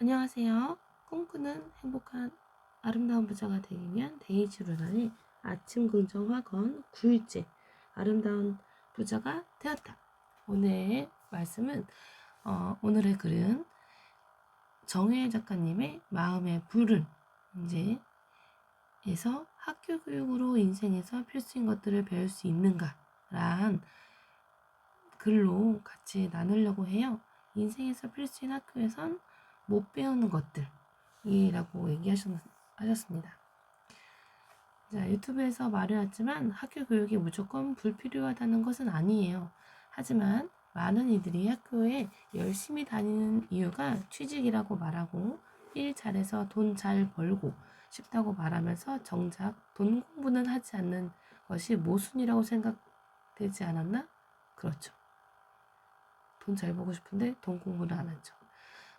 안녕하세요. 꿈꾸는 행복한 아름다운 부자가 되기 위한 데이지 루나의 아침 긍정 학원 9일째 아름다운 부자가 되었다. 오늘의 말씀은 오늘의 글은 정혜 작가님의 마음의 불을 에서 학교 교육으로 인생에서 필수인 것들을 배울 수 있는가 라는 글로 같이 나누려고 해요. 인생에서 필수인 학교에선 못 배우는 것들이라고 얘기하셨습니다. 자, 유튜브에서 말해왔지만 학교 교육이 무조건 불필요하다는 것은 아니에요. 하지만 많은 이들이 학교에 열심히 다니는 이유가 취직이라고 말하고 일 잘해서 돈 잘 벌고 싶다고 말하면서 정작 돈 공부는 하지 않는 것이 모순이라고 생각되지 않았나? 그렇죠. 돈 잘 벌고 싶은데 돈 공부를 안 하죠.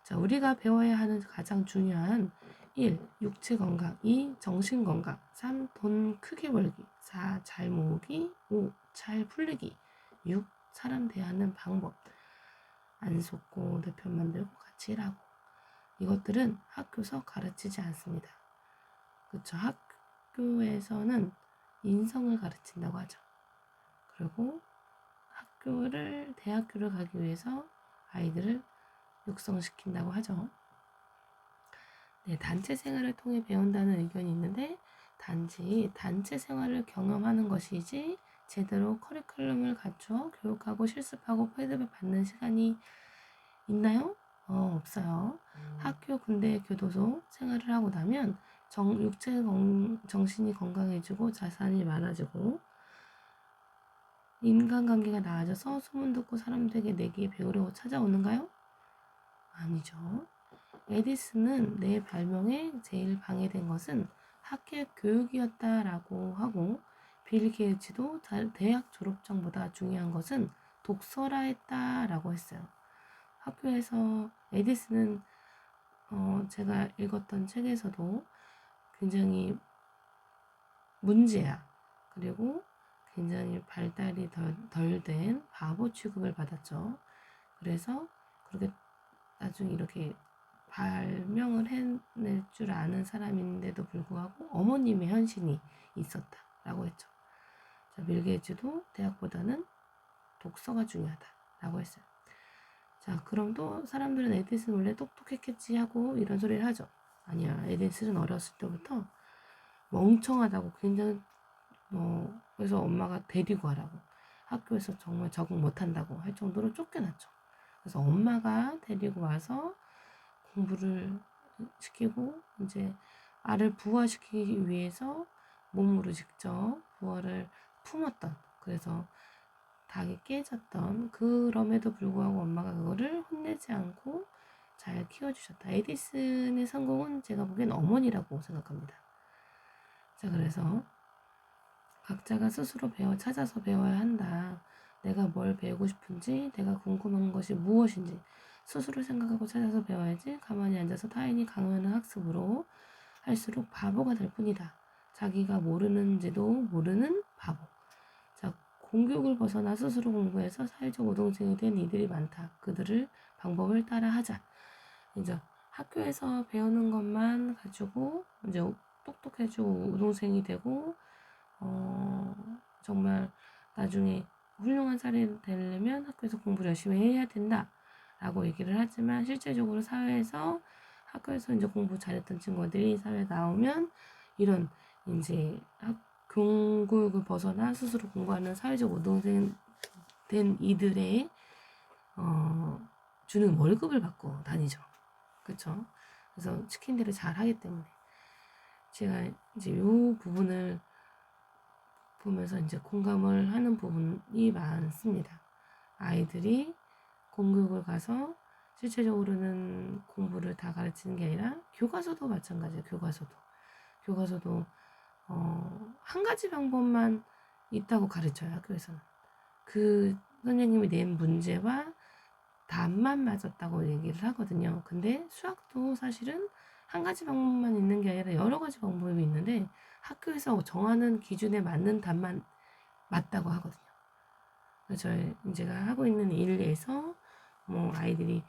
자, 우리가 배워야 하는 가장 중요한 1. 육체 건강 2. 정신 건강 3. 돈 크게 벌기 4. 잘 모으기 5. 잘 풀리기 6. 사람 대하는 방법 안 속고 내 편 만들고 같이 일하고 이것들은 학교에서 가르치지 않습니다. 그렇죠. 학교에서는 인성을 가르친다고 하죠. 그리고 대학교를 가기 위해서 아이들을 육성시킨다고 하죠. 네, 단체 생활을 통해 배운다는 의견이 있는데 단지 단체 생활을 경험하는 것이지 제대로 커리큘럼을 갖추어 교육하고 실습하고 피드백 받는 시간이 있나요? 없어요. 학교, 군대, 교도소 생활을 하고 나면 정신이 건강해지고 자산이 많아지고 인간관계가 나아져서 소문 듣고 사람들에게 내게 배우려고 찾아오는가요? 아니죠. 에디슨은 내 발명에 제일 방해된 것은 학교 교육이었다라고 하고 빌 게이츠도 대학 졸업장보다 중요한 것은 독서라 했다라고 했어요. 학교에서 에디슨은 제가 읽었던 책에서도 굉장히 문제야. 그리고 굉장히 발달이 덜 된 바보 취급을 받았죠. 그래서 그렇게 나중에 이렇게 발명을 해낼 줄 아는 사람인데도 불구하고 어머님의 헌신이 있었다라고 했죠. 자, 빌 게이츠도 대학보다는 독서가 중요하다라고 했어요. 자, 그럼 또 사람들은 에디슨 원래 똑똑했겠지 하고 이런 소리를 하죠. 아니야, 에디슨은 어렸을 때부터 멍청하다고 굉장히 그래서 엄마가 데리고 가라고 학교에서 정말 적응 못한다고 할 정도로 쫓겨났죠. 그래서 엄마가 데리고 와서 공부를 시키고 이제 알을 부화시키기 위해서 몸으로 직접 부화를 품었던 그래서 닭이 깨졌던 그럼에도 불구하고 엄마가 그거를 혼내지 않고 잘 키워주셨다. 에디슨의 성공은 제가 보기엔 어머니라고 생각합니다. 자, 그래서 각자가 스스로 찾아서 배워야 한다. 내가 뭘 배우고 싶은지, 내가 궁금한 것이 무엇인지 스스로 생각하고 찾아서 배워야지 가만히 앉아서 타인이 강요하는 학습으로 할수록 바보가 될 뿐이다. 자기가 모르는지도 모르는 바보. 자, 공교육을 벗어나 스스로 공부해서 사회적 우등생이 된 이들이 많다. 그들을 방법을 따라하자. 이제 학교에서 배우는 것만 가지고 이제 똑똑해지고 우등생이 되고 정말 나중에 훌륭한 사람이 되려면 학교에서 공부를 열심히 해야 된다라고 얘기를 하지만 실제적으로 사회에서 학교에서 이제 공부 잘했던 친구들이 사회에 나오면 이런 이제 교육을 벗어나 스스로 공부하는 사회적 우등생 된 이들의 주는 월급을 받고 다니죠. 그렇죠? 그래서 시킨 잘 하기 때문에 제가 이제 이 부분을 보면서 이제 공감을 하는 부분이 많습니다. 아이들이 공교육을 가서 실제적으로는 공부를 다 가르치는 게 아니라 교과서도 마찬가지예요. 교과서도 한 가지 방법만 있다고 가르쳐요. 학교에서는 그 선생님이 낸 문제와 답만 맞았다고 얘기를 하거든요. 근데 수학도 사실은 한 가지 방법만 있는 게 아니라 여러 가지 방법이 있는데 학교에서 정하는 기준에 맞는 답만 맞다고 하거든요. 그래서 제가 하고 있는 일에서 아이들이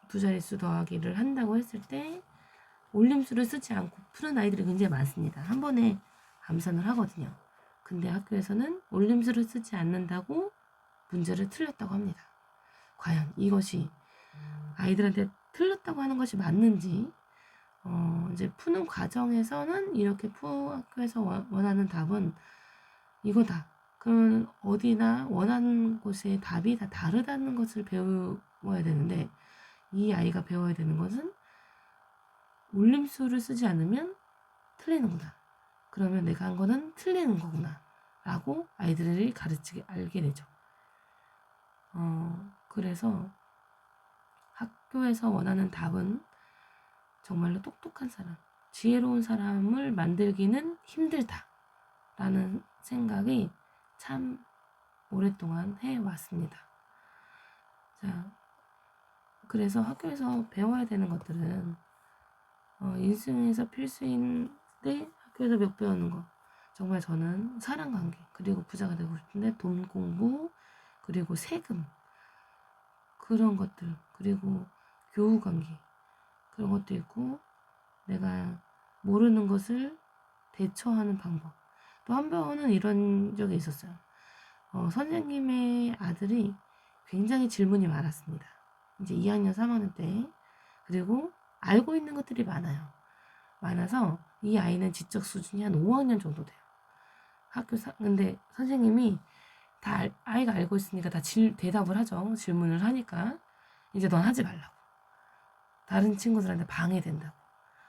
두 자릿수 더하기를 한다고 했을 때 올림수를 쓰지 않고 푸는 아이들이 굉장히 많습니다. 한 번에 암산을 하거든요. 근데 학교에서는 올림수를 쓰지 않는다고 문제를 틀렸다고 합니다. 과연 이것이 아이들한테 틀렸다고 하는 것이 맞는지, 이제 푸는 과정에서는 이렇게 학교에서 원하는 답은 이거다. 그러면 어디나 원하는 곳의 답이 다 다르다는 것을 배워야 되는데, 이 아이가 배워야 되는 것은 올림수를 쓰지 않으면 틀리는구나. 그러면 내가 한 거는 틀리는 거구나. 라고 아이들이 알게 되죠. 그래서 학교에서 원하는 답은 정말로 똑똑한 사람, 지혜로운 사람을 만들기는 힘들다. 라는 생각이 참 오랫동안 해왔습니다. 자, 그래서 학교에서 배워야 되는 것들은 인생에서 필수인데 학교에서 못 배우는 거. 정말 저는 사람관계, 그리고 부자가 되고 싶은데 돈 공부, 그리고 세금, 그런 것들, 그리고 교우관계, 그런 것도 있고, 내가 모르는 것을 대처하는 방법. 또 한 번은 이런 적이 있었어요. 선생님의 아들이 굉장히 질문이 많았습니다. 이제 2학년, 3학년 때. 그리고 알고 있는 것들이 많아서 이 아이는 지적 수준이 한 5학년 정도 돼요. 근데 선생님이 아이가 알고 있으니까 다 대답을 하죠. 질문을 하니까. 이제 넌 하지 말라고. 다른 친구들한테 방해된다고.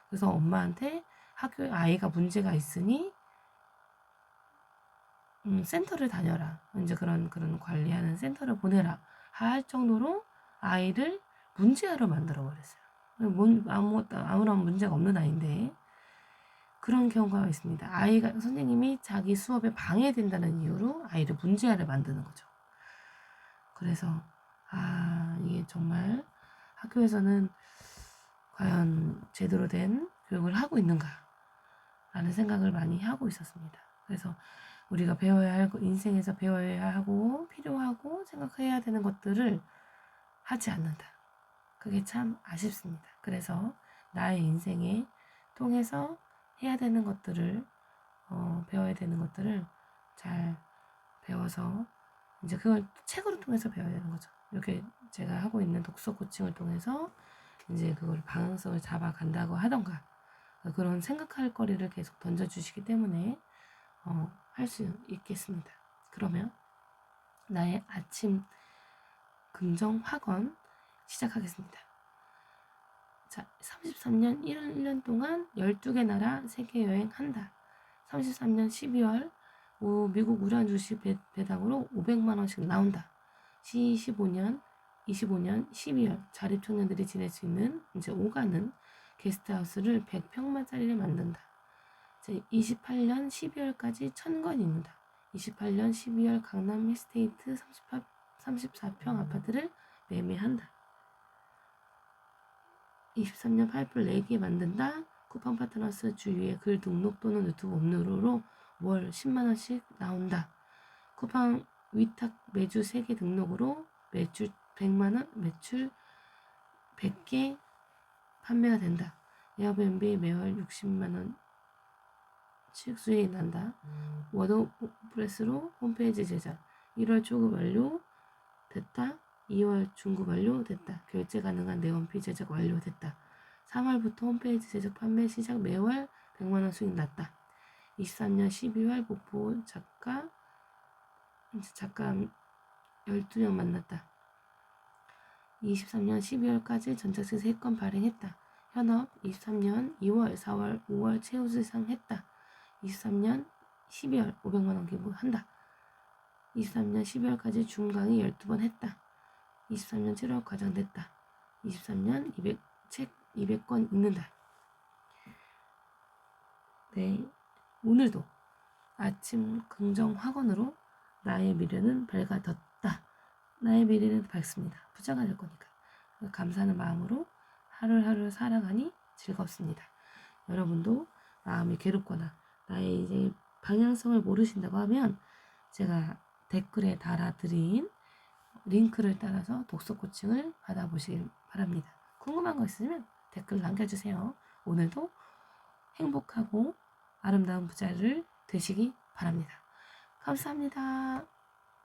그래서 엄마한테 학교에 아이가 문제가 있으니 센터를 다녀라. 이제 그런 관리하는 센터를 보내라. 할 정도로 아이를 문제아로 만들어 버렸어요. 아무런 문제가 없는 아이인데 그런 경우가 있습니다. 선생님이 자기 수업에 방해된다는 이유로 아이를 문제아를 만드는 거죠. 그래서 이게 정말 학교에서는 과연 제대로 된 교육을 하고 있는가 라는 생각을 많이 하고 있었습니다. 그래서 우리가 인생에서 배워야 하고 필요하고 생각해야 되는 것들을 하지 않는다. 그게 참 아쉽습니다. 그래서 나의 인생에 통해서 해야 되는 것들을 배워야 되는 것들을 잘 배워서 이제 그걸 책으로 통해서 배워야 되는 거죠. 이렇게 제가 하고 있는 독서 코칭을 통해서 이제 그걸 방향성을 잡아간다고 하던가 그런 생각할 거리를 계속 던져주시기 때문에 할 수 있겠습니다. 그러면 나의 아침 긍정 학원 시작하겠습니다. 자, 33년 1년 동안 12개 나라 세계 여행한다. 33년 12월 미국 우량 주식 배당으로 500만 원씩 나온다. 25년 12월 자립 청년들이 지낼 수 있는 이제 오가는 게스트하우스를 100평만짜리를 만든다. 28년 12월까지 1000건 있는다. 28년 12월 강남 힐스테이트 34평 아파트를 매매한다. 23년 8월 4개 만든다. 쿠팡 파트너스 주위에 글 등록 또는 유튜브 업로드로 월 10만원씩 나온다. 쿠팡 위탁 매주 3개 등록으로 매출 100만원, 매출 100개 판매가 된다. 에어비앤비 매월 60만원씩 수익이 난다. 워드프레스로 홈페이지 제작. 1월 초급 완료 됐다. 2월 중급 완료됐다. 결제 가능한 네온피 제작 완료됐다. 3월부터 홈페이지 제작 판매 시작 매월 100만원 수익 났다. 23년 12월 목포 작가 12명 만났다. 23년 12월까지 전자책 3건 발행했다. 현업 23년 2월, 4월, 5월 최우수상 했다. 23년 12월 500만원 기부한다. 23년 12월까지 중강의 12번 했다. 23년 7월 과장됐다. 23년 책 200권 읽는다. 네, 오늘도 아침 긍정 학원으로 나의 미래는 밝아졌다. 나의 미래는 밝습니다. 부자가 될 거니까. 감사하는 마음으로 하루하루 살아가니 즐겁습니다. 여러분도 마음이 괴롭거나 나의 인생의 방향성을 모르신다고 하면 제가 댓글에 달아드린 링크를 따라서 독서 코칭을 받아보시길 바랍니다. 궁금한 거 있으면 댓글 남겨주세요. 오늘도 행복하고 아름다운 부자를 되시기 바랍니다. 감사합니다.